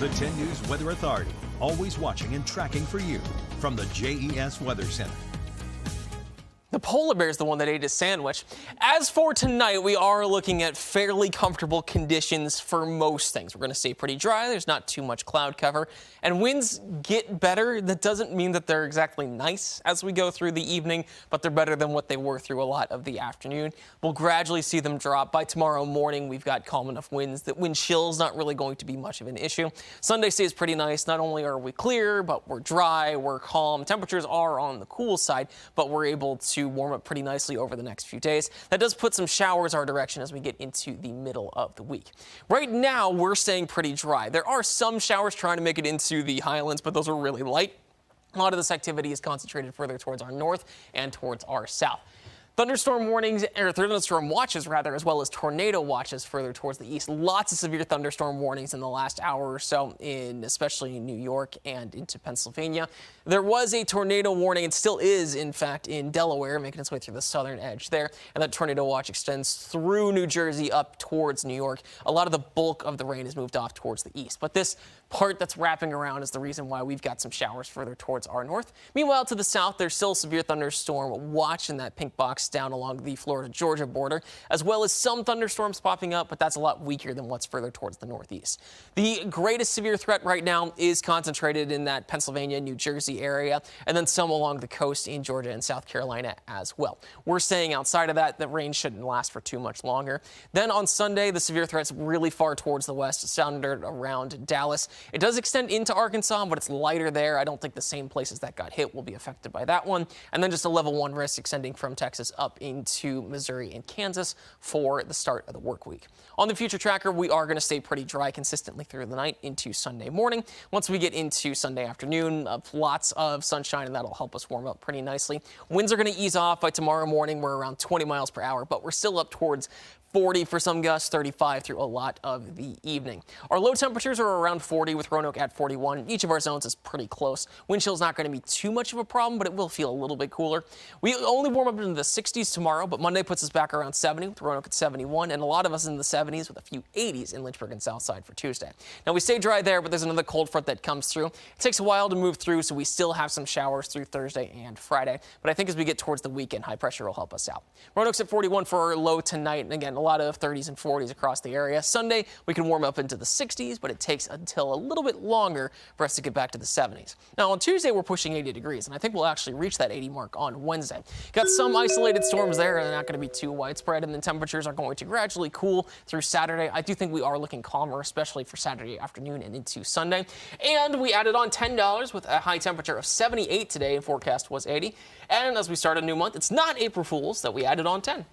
The 10 News Weather Authority, always watching and tracking for you from the JES Weather Center. The polar bear is the one that ate his sandwich. As for tonight, we are looking at fairly comfortable conditions for most things. We're going to stay pretty dry. There's not too much cloud cover. And winds get better. That doesn't mean that they're exactly nice as we go through the evening, but they're better than what they were through a lot of the afternoon. We'll gradually see them drop. By tomorrow morning, we've got calm enough winds that wind chill's not really going to be much of an issue. Sunday stays pretty nice. Not only are we clear, but we're dry, we're calm. Temperatures are on the cool side, but we're able to warm up pretty nicely over the next few days. That does put some showers our direction as we get into the middle of the week. Right now, we're staying pretty dry. There are some showers trying to make it into the highlands, but those are really light. A lot of this activity is concentrated further towards our north and towards our south. Thunderstorm warnings, or thunderstorm watches rather, as well as tornado watches further towards the east. Lots of severe thunderstorm warnings in the last hour or so, especially in New York and into Pennsylvania. There was a tornado warning, and still is, in fact, in Delaware, making its way through the southern edge there. And that tornado watch extends through New Jersey up towards New York. A lot of the bulk of the rain has moved off towards the east. But this part that's wrapping around is the reason why we've got some showers further towards our north. Meanwhile, to the south, there's still severe thunderstorm watch in that pink box down along the Florida-Georgia border, as well as some thunderstorms popping up, but that's a lot weaker than what's further towards the northeast. The greatest severe threat right now is concentrated in that Pennsylvania, New Jersey area, and then some along the coast in Georgia and South Carolina as well. We're saying outside of that, the rain shouldn't last for too much longer. Then on Sunday, the severe threat's really far towards the west, centered around Dallas. It does extend into Arkansas, but it's lighter there. I don't think the same places that got hit will be affected by that one. And then just a level 1 risk extending from Texas up into Missouri and Kansas for the start of the work week. On the future tracker, we are going to stay pretty dry consistently through the night into Sunday morning. Once we get into Sunday afternoon, lots of sunshine, and that'll help us warm up pretty nicely. Winds are going to ease off by tomorrow morning. We're around 20 miles per hour, but we're still up towards 40 for some gusts, 35 through a lot of the evening. Our low temperatures are around 40 with Roanoke at 41. Each of our zones is pretty close. Wind chill's not going to be too much of a problem, but it will feel a little bit cooler. We only warm up into the 60s tomorrow, but Monday puts us back around 70 with Roanoke at 71, and a lot of us in the 70s with a few 80s in Lynchburg and Southside for Tuesday. Now, we stay dry there, but there's another cold front that comes through. It takes a while to move through, so we still have some showers through Thursday and Friday. But I think as we get towards the weekend, high pressure will help us out. Roanoke's at 41 for our low tonight, and again, a lot of 30s and 40s across the area. Sunday, we can warm up into the 60s, but it takes until a little bit longer for us to get back to the 70s. Now, on Tuesday, we're pushing 80 degrees, and I think we'll actually reach that 80 mark on Wednesday. Got some isolated storms there, and they're not going to be too widespread, and the temperatures are going to gradually cool through Saturday. I do think we are looking calmer, especially for Saturday afternoon and into Sunday. And we added on $10 with a high temperature of 78 today, and forecast was 80. And as we start a new month, it's not April Fool's that we added on 10.